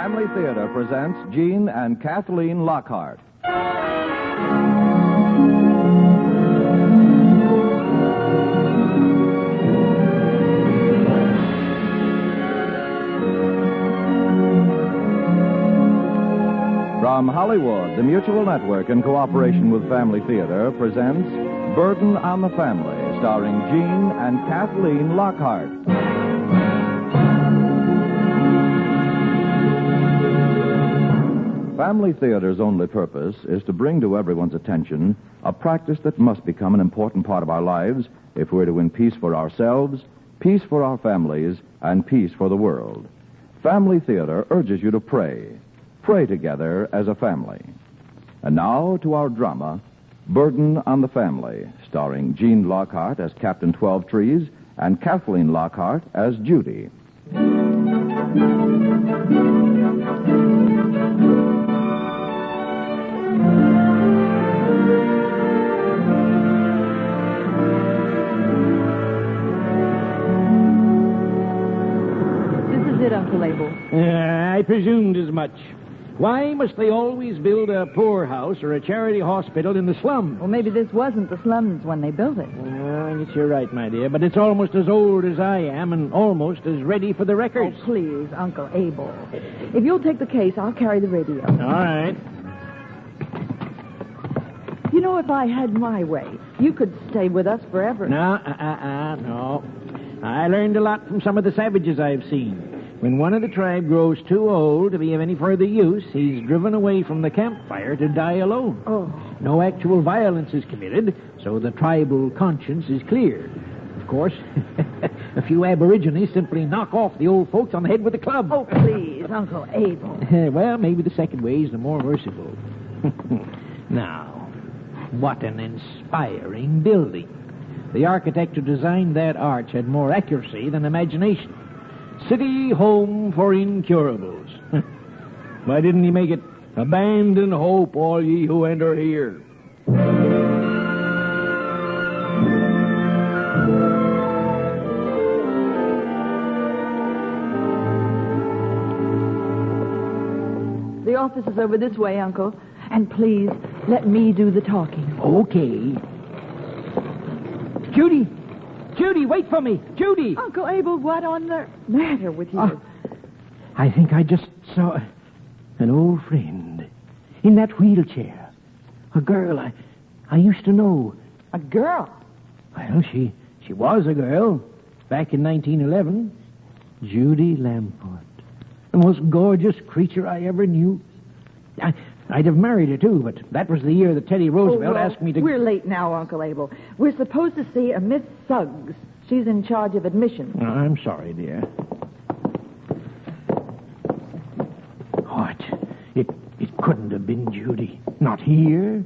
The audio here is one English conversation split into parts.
Family Theater presents Gene and Kathleen Lockhart. From Hollywood, the Mutual Network, in cooperation with Family Theater, presents Burden on the Family, starring Gene and Kathleen Lockhart. Family Theater's only purpose is to bring to everyone's attention a practice that must become an important part of our lives if we're to win peace for ourselves, peace for our families, and peace for the world. Family Theater urges you to pray. Pray together as a family. And now to our drama, Burden on the Family, starring Gene Lockhart as Captain 12 Trees and Kathleen Lockhart as Judy. This is it, Uncle Abel. I presumed as much. Why must they always build a poorhouse or a charity hospital in the slums? Well, maybe this wasn't the slums when they built it. I guess you're right, my dear, but it's almost as old as I am and almost as ready for the records. Oh, please, Uncle Abel. If you'll take the case, I'll carry the radio. All right. You know, if I had my way, you could stay with us forever. No. I learned a lot from some of the savages I've seen. When one of the tribe grows too old to be of any further use, he's driven away from the campfire to die alone. Oh. No actual violence is committed, so the tribal conscience is clear. Of course, a few aborigines simply knock off the old folks on the head with a club. Oh, please, Uncle Abel. Well, maybe the second way is the more merciful. Now, what an inspiring building. The architect who designed that arch had more accuracy than imagination. City Home for Incurables. Why didn't he make it Abandon hope, all ye who enter here? The office is over this way, Uncle. And please, let me do the talking. Okay. Judy! Judy, wait for me! Judy! Uncle Abel, what on the matter with you? I think I just saw an old friend in that wheelchair. A girl I used to know. A girl? Well, she was a girl back in 1911. Judy Lamport. The most gorgeous creature I ever knew. I'd have married her, too, but that was the year that Teddy Roosevelt asked me to... We're late now, Uncle Abel. We're supposed to see a Miss Suggs. She's in charge of admission. I'm sorry, dear. What? It couldn't have been Judy. Not here.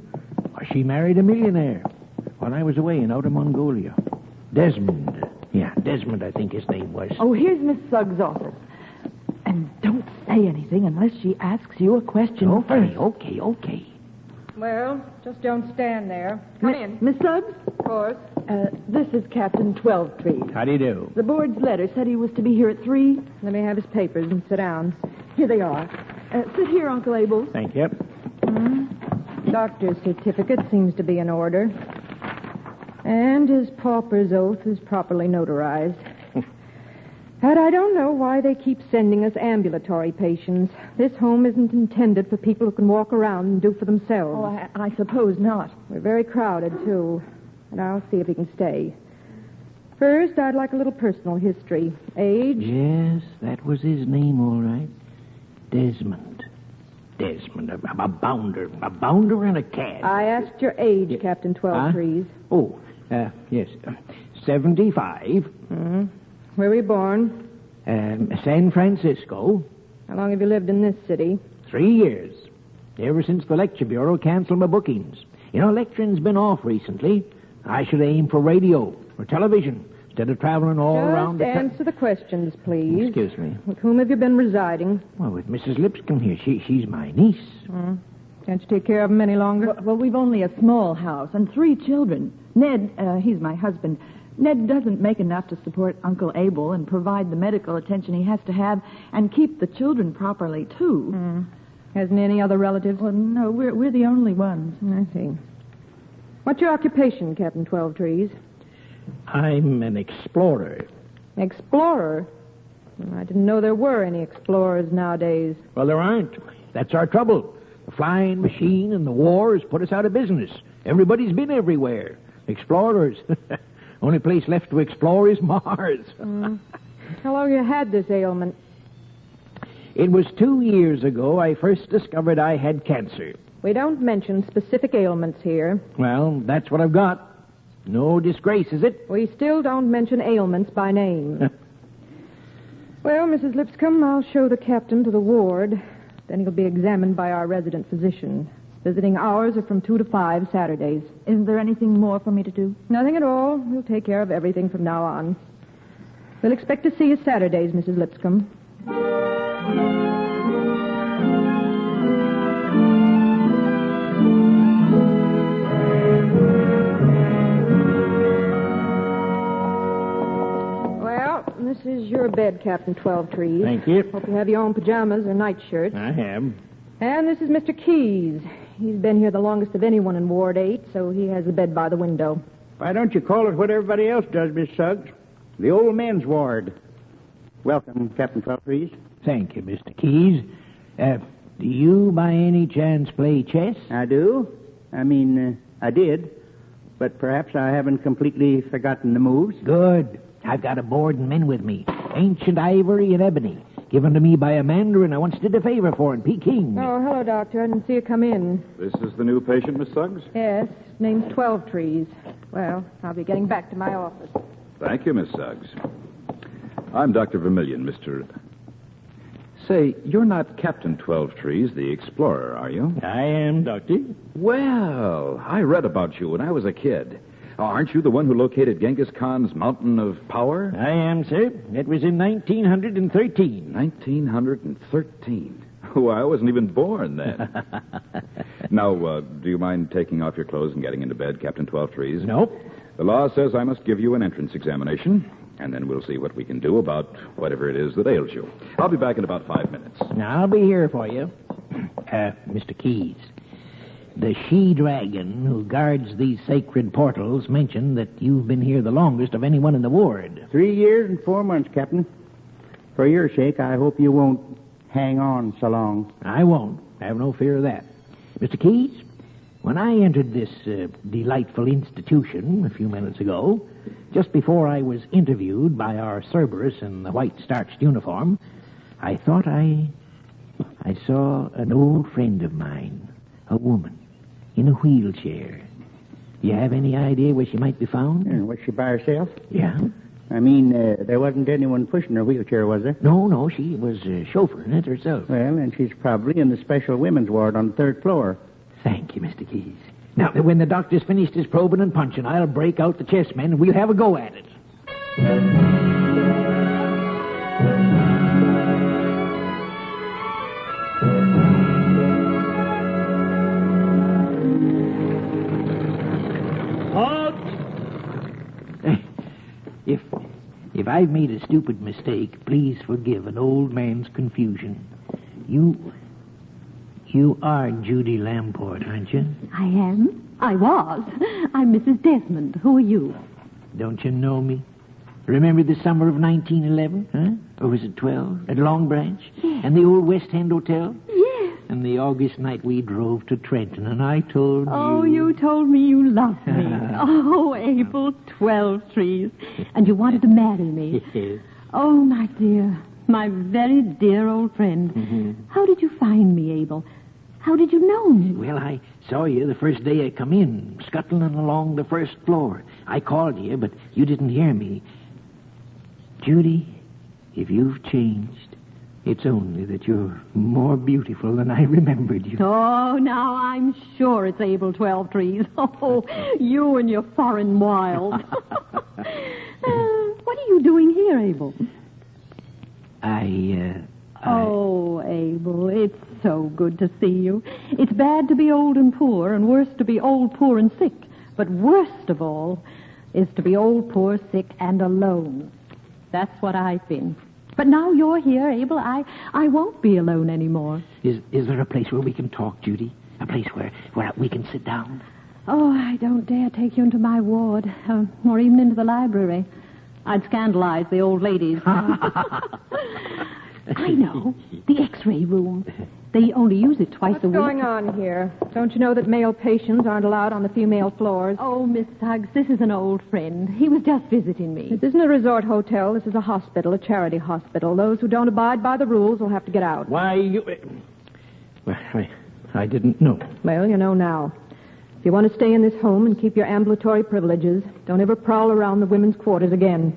She married a millionaire while I was away in Outer Mongolia. Desmond. Yeah, Desmond, I think his name was. Oh, here's Miss Suggs' office. And don't say anything unless she asks you a question first. Okay. Well, just don't stand there. Come in. Miss Suggs? Of course. This is Captain 12 Trees. How do you do? The board's letter said he was to be here at 3. Let me have his papers and sit down. Here they are. Sit here, Uncle Abel. Thank you. Doctor's certificate seems to be in order. And his pauper's oath is properly notarized. But I don't know why they keep sending us ambulatory patients. This home isn't intended for people who can walk around and do for themselves. Oh, I suppose not. We're very crowded, too. And I'll see if he can stay. First, I'd like a little personal history. Age? Yes, that was his name, all right. Desmond, a bounder and a cad. I asked your age, Captain 12 Trees. Oh, yes, 75. Where were you born? San Francisco. How long have you lived in this city? 3 years. Ever since the lecture bureau canceled my bookings. You know, lecturing's been off recently. I should aim for radio or television instead of traveling all around the country. Answer the questions, please. Excuse me. With whom have you been residing? Well, with Mrs. Lipscomb here. She's my niece. Can't you take care of them any longer? Well, we've only a small house and 3 children. Ned, he's my husband. Ned doesn't make enough to support Uncle Abel and provide the medical attention he has to have and keep the children properly, too. Hasn't any other relatives? Well, no, we're the only ones. I see. What's your occupation, Captain 12 Trees? I'm an explorer. Explorer? I didn't know there were any explorers nowadays. Well, there aren't. That's our trouble. The flying machine and the war has put us out of business. Everybody's been everywhere. Explorers. Only place left to explore is Mars. How long you had this ailment? It was 2 years ago I first discovered I had cancer. We don't mention specific ailments here. Well, that's what I've got. No disgrace, is it? We still don't mention ailments by name. Well, Mrs. Lipscomb, I'll show the captain to the ward. Then he'll be examined by our resident physician. Visiting hours are from 2 to 5 Saturdays. Isn't there anything more for me to do? Nothing at all. We'll take care of everything from now on. We'll expect to see you Saturdays, Mrs. Lipscomb. Well, this is your bed, Captain 12 Trees. Thank you. Hope you have your own pajamas or nightshirts. I have. And this is Mr. Keyes. He's been here the longest of anyone in Ward 8, so he has the bed by the window. Why don't you call it what everybody else does, Miss Suggs? The old men's ward. Welcome, Captain 12 Trees. Thank you, Mr. Keyes. Do you, by any chance, play chess? I do. I did. But perhaps I haven't completely forgotten the moves. Good. I've got a board and men with me. Ancient ivory and ebony. Given to me by a mandarin I once did a favor for in Peking. Oh, hello, Doctor. I didn't see you come in. This is the new patient, Miss Suggs? Yes, his name's 12 Trees. Well, I'll be getting back to my office. Thank you, Miss Suggs. I'm Dr. Vermillion, Mr. Say, you're not Captain 12 Trees, the explorer, are you? I am, Doctor. Well, I read about you when I was a kid. Aren't you the one who located Genghis Khan's Mountain of Power? I am, sir. It was in 1913. 1913. Oh, I wasn't even born then. Now, do you mind taking off your clothes and getting into bed, Captain 12 Trees? Nope. The law says I must give you an entrance examination, and then we'll see what we can do about whatever it is that ails you. I'll be back in about 5 minutes. Now, I'll be here for you. Mr. Keyes, the she-dragon who guards these sacred portals mentioned that you've been here the longest of anyone in the ward. 3 years and 4 months, Captain. For your sake, I hope you won't hang on so long. I won't. Have no fear of that. Mr. Keyes, when I entered this delightful institution a few minutes ago, just before I was interviewed by our Cerberus in the white starched uniform, I thought I saw an old friend of mine, a woman, in a wheelchair. Do you have any idea where she might be found? Was she by herself? Yeah. There wasn't anyone pushing her wheelchair, was there? No, she was chauffeuring it herself. Well, and she's probably in the special women's ward on the 3rd floor. Thank you, Mr. Keyes. Now, when the doctor's finished his probing and punching, I'll break out the chessmen and we'll have a go at it. If I've made a stupid mistake, please forgive an old man's confusion. You are Judy Lamport, aren't you? I am. I was. I'm Mrs. Desmond. Who are you? Don't you know me? Remember the summer of 1911, huh? Or was it 12? At Long Branch? Yes. And the old West End Hotel? Yes. And the August night we drove to Trenton, and I told you... Oh, you told me you loved me. Oh, Abel, 12 Trees. And you wanted to marry me. Yes. Oh, my dear. My very dear old friend. Mm-hmm. How did you find me, Abel? How did you know me? Well, I saw you the first day I come in, scuttling along the 1st floor. I called you, but you didn't hear me. Judy, if you've changed, it's only that you're more beautiful than I remembered you. Oh, now I'm sure it's Abel 12 Trees. Oh, you and your foreign wiles. What are you doing here, Abel? Oh, Abel, it's so good to see you. It's bad to be old and poor, and worse to be old, poor, and sick. But worst of all, is to be old, poor, sick, and alone. That's what I've been. But now you're here, Abel, I won't be alone anymore. Is there a place where we can talk, Judy? A place where we can sit down? Oh, I don't dare take you into my ward, or even into the library. I'd scandalize the old ladies. I know. The X-ray room. They only use it twice a week. What's going on here? Don't you know that male patients aren't allowed on the female floors? Oh, Miss Suggs, this is an old friend. He was just visiting me. This isn't a resort hotel. This is a hospital, a charity hospital. Those who don't abide by the rules will have to get out. Why, you... Well, I didn't know. Well, you know now. If you want to stay in this home and keep your ambulatory privileges, don't ever prowl around the women's quarters again.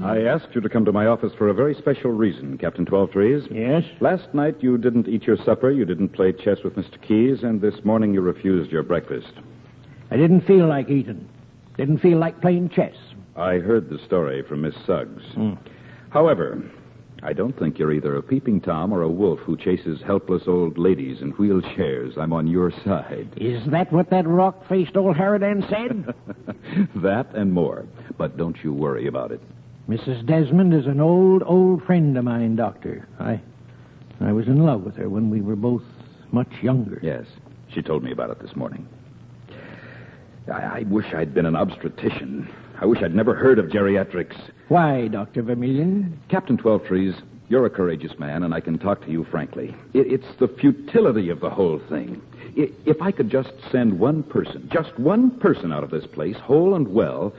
I asked you to come to my office for a very special reason, Captain 12-Trees. Yes? Last night you didn't eat your supper, you didn't play chess with Mr. Keyes, and this morning you refused your breakfast. I didn't feel like eating. Didn't feel like playing chess. I heard the story from Miss Suggs. However, I don't think you're either a peeping Tom or a wolf who chases helpless old ladies in wheelchairs. I'm on your side. Is that what that rock-faced old harridan said? That and more. But don't you worry about it. Mrs. Desmond is an old friend of mine, Doctor. I was in love with her when we were both much younger. Yes, she told me about it this morning. I wish I'd been an obstetrician. I wish I'd never heard of geriatrics. Why, Dr. Vermillion? Captain 12-Trees, you're a courageous man, and I can talk to you frankly. It's the futility of the whole thing. If I could just send one person, just one person out of this place, whole and well,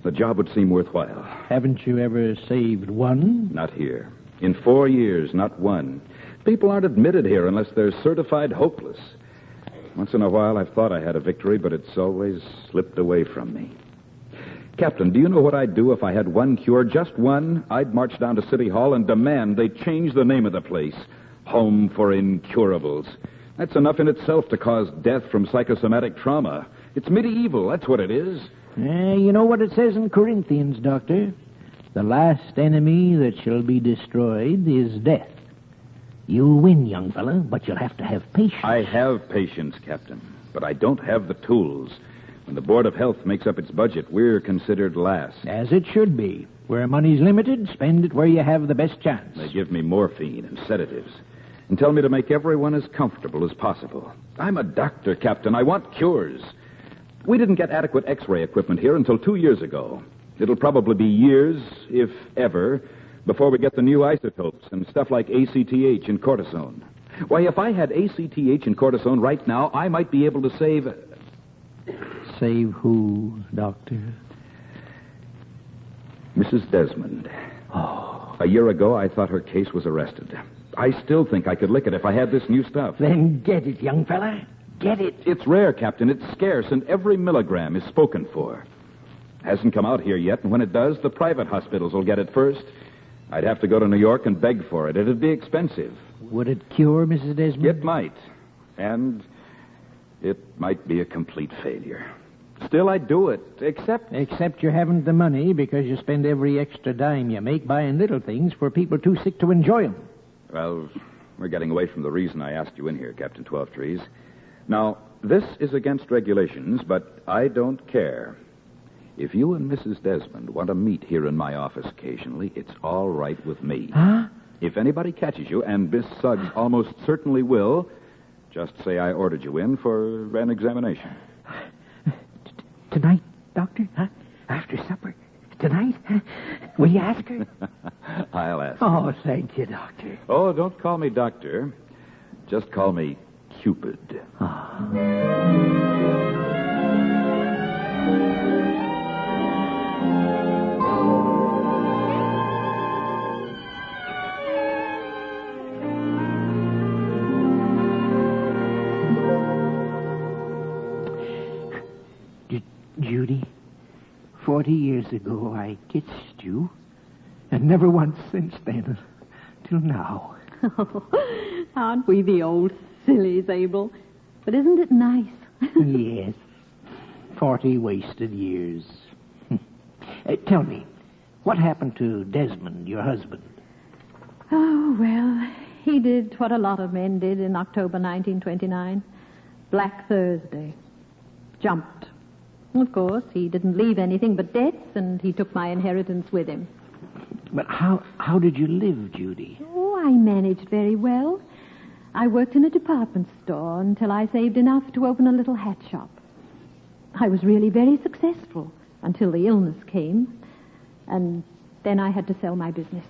the job would seem worthwhile. Haven't you ever saved one? Not here. In 4 years, not one. People aren't admitted here unless they're certified hopeless. Once in a while, I've thought I had a victory, but it's always slipped away from me. Captain, do you know what I'd do if I had one cure, just one? I'd march down to City Hall and demand they change the name of the place. Home for Incurables. That's enough in itself to cause death from psychosomatic trauma. It's medieval, that's what it is. You know what it says in Corinthians, Doctor? The last enemy that shall be destroyed is death. You'll win, young fella, but you'll have to have patience. I have patience, Captain, but I don't have the tools. When the Board of Health makes up its budget, we're considered last. As it should be. Where money's limited, spend it where you have the best chance. They give me morphine and sedatives and tell me to make everyone as comfortable as possible. I'm a doctor, Captain. I want cures. We didn't get adequate X-ray equipment here until 2 years ago. It'll probably be years, if ever, before we get the new isotopes and stuff like ACTH and cortisone. Why, if I had ACTH and cortisone right now, I might be able to save... Save who, Doctor? Mrs. Desmond. Oh. A year ago, I thought her case was arrested. I still think I could lick it if I had this new stuff. Then get it, young fella. Get it. It's rare, Captain. It's scarce, and every milligram is spoken for. Hasn't come out here yet, and when it does, the private hospitals will get it first. I'd have to go to New York and beg for it. It'd be expensive. Would it cure Mrs. Desmond? It might. And it might be a complete failure. Still, I'd do it, except... Except you haven't the money because you spend every extra dime you make buying little things for people too sick to enjoy them. Well, we're getting away from the reason I asked you in here, Captain 12-Trees. Now, this is against regulations, but I don't care. If you and Mrs. Desmond want to meet here in my office occasionally, it's all right with me. Huh? If anybody catches you, and Miss Suggs almost certainly will, just say I ordered you in for an examination. Tonight, Doctor? Huh? After supper? Tonight? Will you ask her? I'll ask. Oh, thank you, Doctor. Oh, don't call me Doctor. Just call me Cupid. Judy, 40 years ago I kissed you, and never once since then, till now. Oh, aren't we the old sillies, Abel? But isn't it nice? Yes. 40 wasted years. Tell me, what happened to Desmond, your husband? Oh, well, he did what a lot of men did in October 1929. Black Thursday. Jumped. Of course, he didn't leave anything but debts, and he took my inheritance with him. But how did you live, Judy? Oh, I managed very well. I worked in a department store until I saved enough to open a little hat shop. I was really very successful until the illness came, and then I had to sell my business.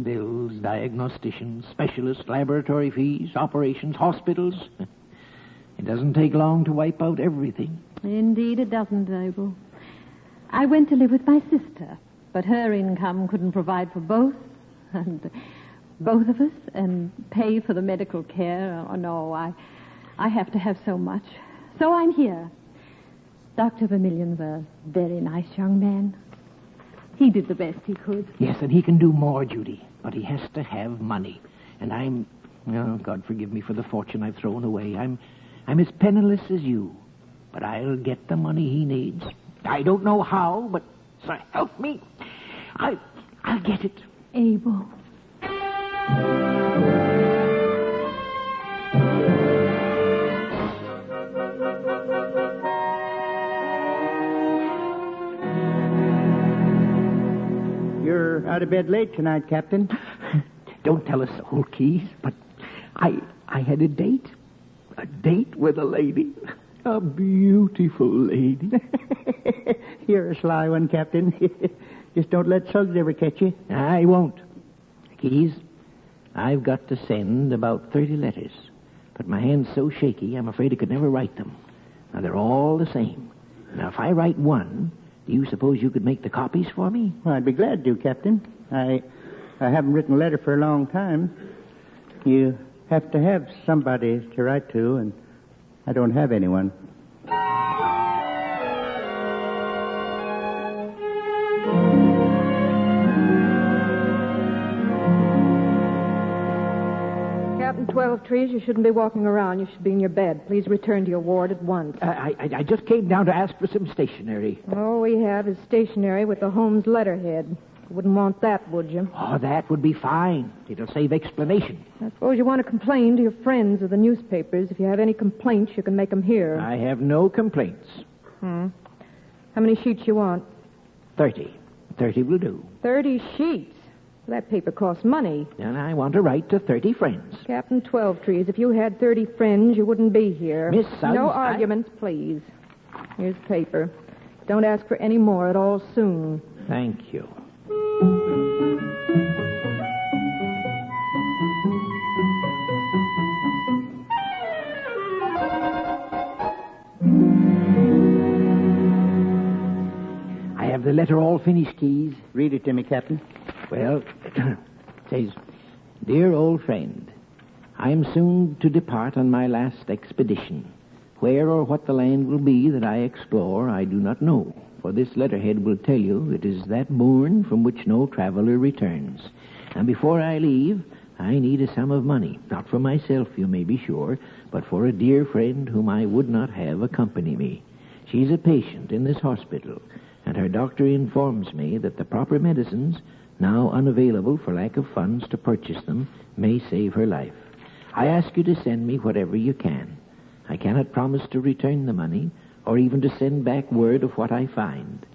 Bills, diagnosticians, specialists, laboratory fees, operations, hospitals. It doesn't take long to wipe out everything. Indeed it doesn't, Abel. I went to live with my sister, but her income couldn't provide for both of us, and pay for the medical care. Oh, no, I have to have so much. So I'm here. Dr. Vermilion's a very nice young man. He did the best he could. Yes, and he can do more, Judy, but he has to have money. And God forgive me for the fortune I've thrown away. I'm as penniless as you, but I'll get the money he needs. I don't know how, but so help me, I'll get it. Abel. You're out of bed late tonight, Captain. Don't tell us so, Keys, but I had a date. A date with a lady. A beautiful lady. You're a sly one, Captain. Just don't let Suggs ever catch you. I won't. Keys, I've got to send about 30 letters, but my hand's so shaky I'm afraid I could never write them. Now, they're all the same. Now, if I write one, do you suppose you could make the copies for me? Well, I'd be glad to, Captain. I haven't written a letter for a long time. You have to have somebody to write to, and I don't have anyone. Captain 12 Trees, you shouldn't be walking around. You should be in your bed. Please return to your ward at once. I just came down to ask for some stationery. All we have is stationery with the Holmes letterhead. You wouldn't want that, would you? Oh, that would be fine. It'll save explanation. I suppose you want to complain to your friends of the newspapers. If you have any complaints, you can make them here. I have no complaints. How many sheets you want? 30. 30 will do. 30 sheets? Well, that paper costs money. And I want to write to 30 friends. Captain 12 Trees, if you had 30 friends, you wouldn't be here. Miss Suggs, no arguments, please. Here's paper. Don't ask for any more at all soon. Thank you. I have the letter all finished, Keys. Read it to me, Captain. Well, it says, Dear old friend, I am soon to depart on my last expedition. Where or what the land will be that I explore, I do not know. For this letterhead will tell you it is that bourne from which no traveler returns. And before I leave, I need a sum of money. Not for myself, you may be sure, but for a dear friend whom I would not have accompany me. She's a patient in this hospital, and her doctor informs me that the proper medicines, now unavailable for lack of funds to purchase them, may save her life. I ask you to send me whatever you can. I cannot promise to return the money, or even to send back word of what I find.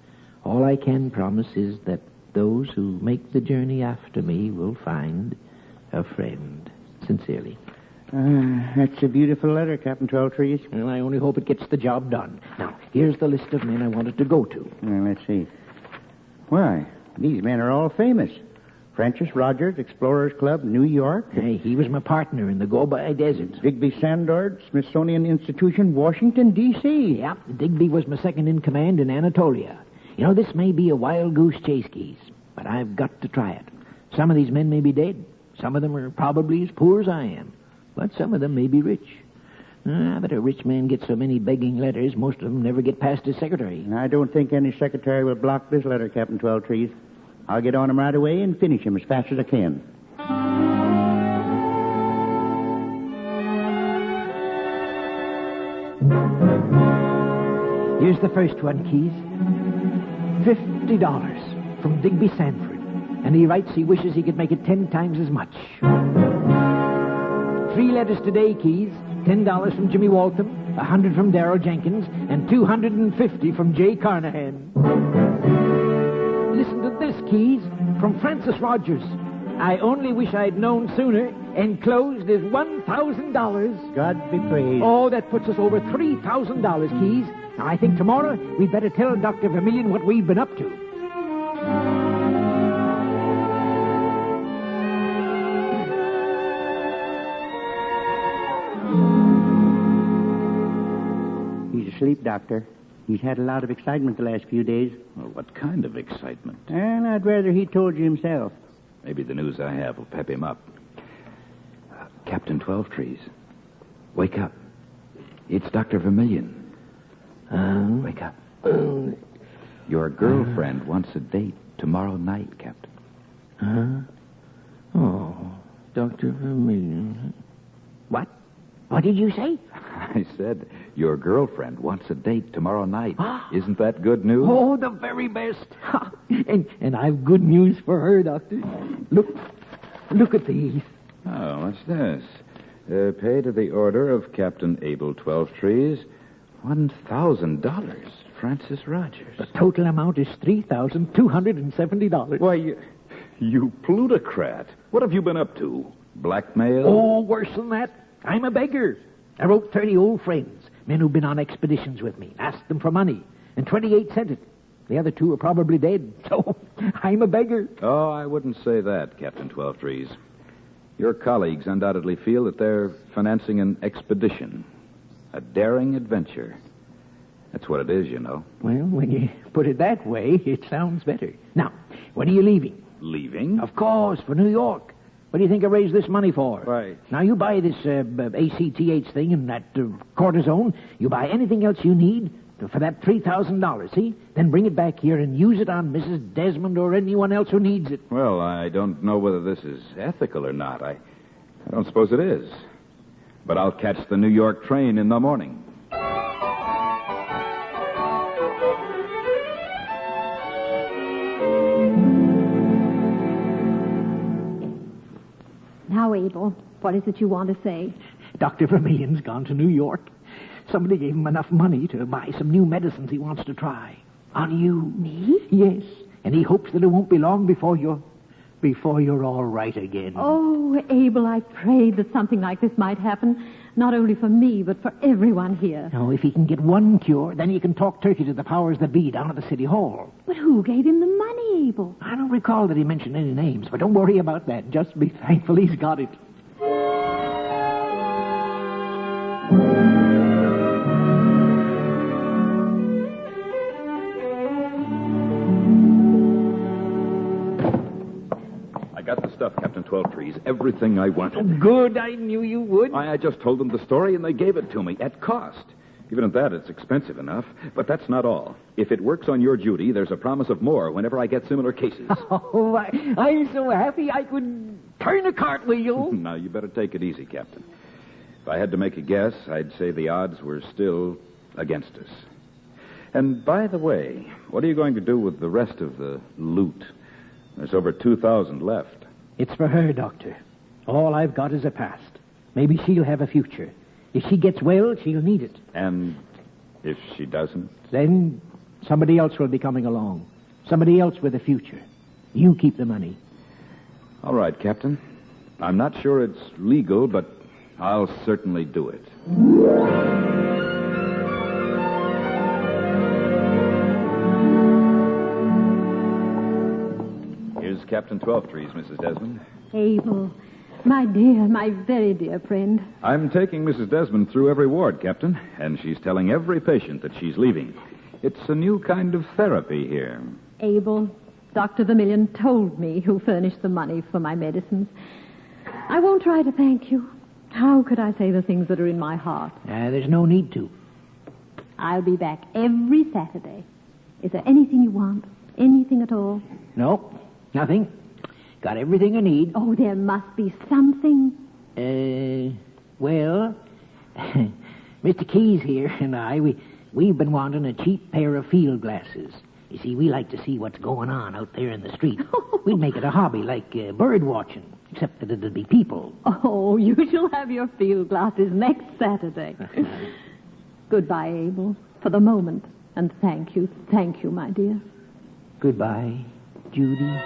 All I can promise is that those who make the journey after me will find a friend. Sincerely. That's a beautiful letter, Captain 12 Trees. Well, I only hope it gets the job done. Now, here's the list of men I wanted to go to. Well, let's see. Why, these men are all famous. Francis Rogers, Explorers Club, New York. Hey, he was my partner in the Gobi Desert. Digby Sandard, Smithsonian Institution, Washington, D.C. Yeah, Digby was my second in command in Anatolia. You know, this may be a wild goose chase, Keys, but I've got to try it. Some of these men may be dead. Some of them are probably as poor as I am. But some of them may be rich. But a rich man gets so many begging letters, most of them never get past his secretary. I don't think any secretary will block this letter, Captain 12 Trees. I'll get on him right away and finish him as fast as I can. Here's the first one, Keys. $50 from Digby Sanford. And he writes he wishes he could make it 10 times as much. 3 letters today, Keys. $10 from Jimmy Waltham, $100 from Darrell Jenkins, and $250 from Jay Carnahan. Listen to this, Keys, from Francis Rogers. I only wish I'd known sooner. Enclosed is $1,000. God be praised. Oh, that puts us over $3,000, Keys. Now, I think tomorrow we'd better tell Dr. Vermillion what we've been up to. He's asleep, Doctor. He's had a lot of excitement the last few days. Well, what kind of excitement? And I'd rather he told you himself. Maybe the news I have will pep him up. Captain 12 Trees, wake up. It's Dr. Vermillion. Wake up. Your girlfriend wants a date tomorrow night, Captain. Oh, Dr. Vermillion. What? What did you say? I said your girlfriend wants a date tomorrow night. Isn't that good news? Oh, the very best. and I've good news for her, Doctor. Look at these. Oh, what's this? Pay to the order of Captain Abel 12 Trees, $1,000. Francis Rogers. The total amount is $3,270. Why, you plutocrat. What have you been up to? Blackmail? Oh, worse than that. I'm a beggar. I wrote 30 old friends, men who've been on expeditions with me, asked them for money, and 28 sent it. The other 2 are probably dead, so I'm a beggar. Oh, I wouldn't say that, Captain 12 Trees. Your colleagues undoubtedly feel that they're financing an expedition, a daring adventure. That's what it is, you know. Well, when you put it that way, it sounds better. Now, when are you leaving? Leaving? Of course, for New York. What do you think I raised this money for? Right. Now, you buy this ACTH thing and that cortisone. You buy anything else you need for that $3,000, see? Then bring it back here and use it on Mrs. Desmond or anyone else who needs it. Well, I don't know whether this is ethical or not. I don't suppose it is. But I'll catch the New York train in the morning. Now, Abel, what is it you want to say? Dr. Vermillion's gone to New York. Somebody gave him enough money to buy some new medicines he wants to try. On you. Me? Yes. And he hopes that it won't be long before you're all right again. Oh, Abel, I prayed that something like this might happen, not only for me, but for everyone here. Now, if he can get one cure, then he can talk turkey to the powers that be down at the city hall. But who gave him the money, Abel? I don't recall that he mentioned any names, but don't worry about that. Just be thankful he's got it. Got the stuff, Captain 12 Trees. Everything I wanted. Good. I knew you would. I just told them the story, and they gave it to me at cost. Even at that, it's expensive enough. But that's not all. If it works on your duty, there's a promise of more whenever I get similar cases. Oh, I'm so happy I could turn a cartwheel. Now, you better take it easy, Captain. If I had to make a guess, I'd say the odds were still against us. And by the way, what are you going to do with the rest of the loot? There's over 2,000 left. It's for her, Doctor. All I've got is a past. Maybe she'll have a future. If she gets well, she'll need it. And if she doesn't? Then somebody else will be coming along. Somebody else with a future. You keep the money. All right, Captain. I'm not sure it's legal, but I'll certainly do it. Captain 12 Trees, Mrs. Desmond. Abel, my dear, my very dear friend. I'm taking Mrs. Desmond through every ward, Captain, and she's telling every patient that she's leaving. It's a new kind of therapy here. Abel, Dr. Vermillion told me who furnished the money for my medicines. I won't try to thank you. How could I say the things that are in my heart? There's no need to. I'll be back every Saturday. Is there anything you want? Anything at all? No. Nothing. Got everything I need. Oh, there must be something. Well, Mr. Keyes here and I, We've been wanting a cheap pair of field glasses. You see, we like to see what's going on out there in the street. We'd make it a hobby, like bird watching, except that it'd be people. Oh, you shall have your field glasses next Saturday. Goodbye, Abel, for the moment. And thank you, my dear. Goodbye, Judy.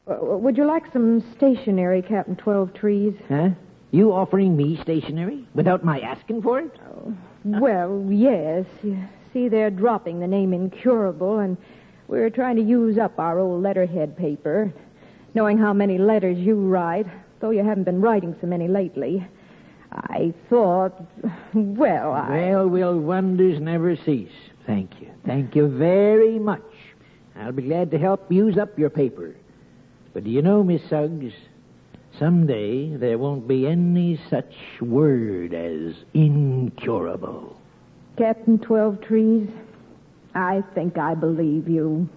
Would you like some stationery, Captain 12 Trees? Huh? You offering me stationery without my asking for it? Well, yes. You see, they're dropping the name Incurable, and we're trying to use up our old letterhead paper. Knowing how many letters you write, though you haven't been writing so many lately, I thought, Well, will wonders never cease. Thank you. Thank you very much. I'll be glad to help use up your paper. But do you know, Miss Suggs, someday there won't be any such word as incurable. Captain 12 Trees, I think I believe you.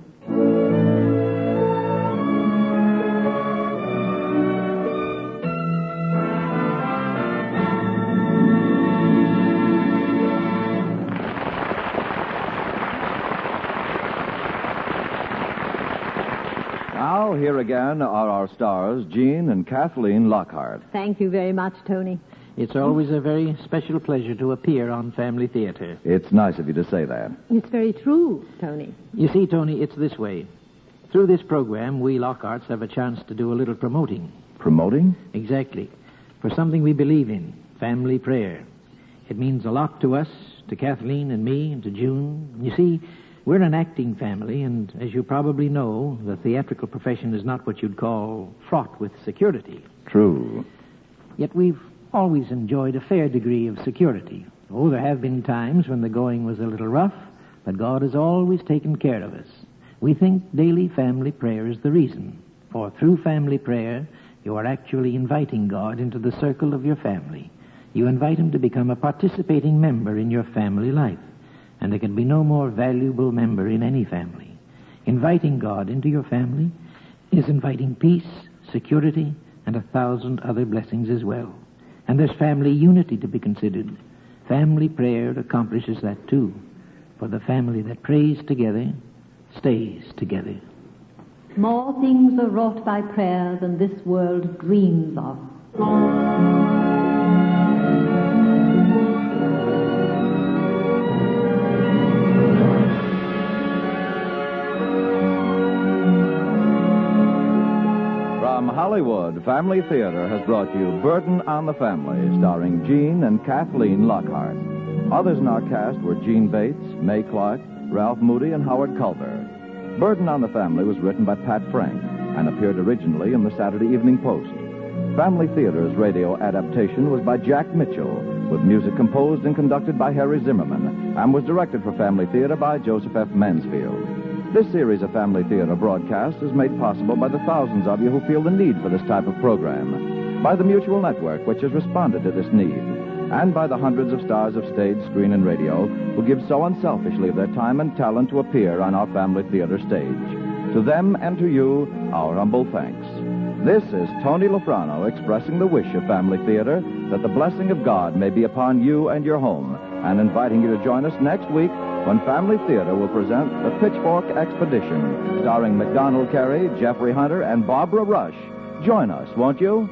Now, here again are our stars, Jean and Kathleen Lockhart. Thank you very much, Tony. It's always a very special pleasure to appear on Family Theater. It's nice of you to say that. It's very true, Tony. You see, Tony, it's this way. Through this program, we Lockharts have a chance to do a little promoting. Promoting? Exactly. For something we believe in, family prayer. It means a lot to us, to Kathleen and me, and to June. You see, we're an acting family, and as you probably know, the theatrical profession is not what you'd call fraught with security. True. Yet we've always enjoyed a fair degree of security. Oh, there have been times when the going was a little rough, but God has always taken care of us. We think daily family prayer is the reason, for through family prayer, you are actually inviting God into the circle of your family. You invite him to become a participating member in your family life. And there can be no more valuable member in any family. Inviting God into your family is inviting peace, security, and 1,000 other blessings as well. And there's family unity to be considered. Family prayer accomplishes that too. For the family that prays together stays together. More things are wrought by prayer than this world dreams of. From Hollywood, Family Theater has brought you Burden on the Family, starring Jean and Kathleen Lockhart. Others in our cast were Jean Bates, May Clark, Ralph Moody, and Howard Culver. Burden on the Family was written by Pat Frank and appeared originally in the Saturday Evening Post. Family Theater's radio adaptation was by Jack Mitchell, with music composed and conducted by Harry Zimmerman, and was directed for Family Theater by Joseph F. Mansfield. This series of Family Theater broadcasts is made possible by the thousands of you who feel the need for this type of program, by the Mutual Network, which has responded to this need, and by the hundreds of stars of stage, screen, and radio who give so unselfishly of their time and talent to appear on our Family Theater stage. To them and to you, our humble thanks. This is Tony Lofrano expressing the wish of Family Theater that the blessing of God may be upon you and your home, and inviting you to join us next week when Family Theater will present The Pitchfork Expedition, starring MacDonald Carey, Jeffrey Hunter, and Barbara Rush. Join us, won't you?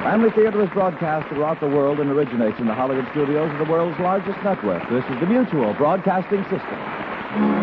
Family Theater is broadcast throughout the world and originates in the Hollywood studios of the world's largest network. This is the Mutual Broadcasting System.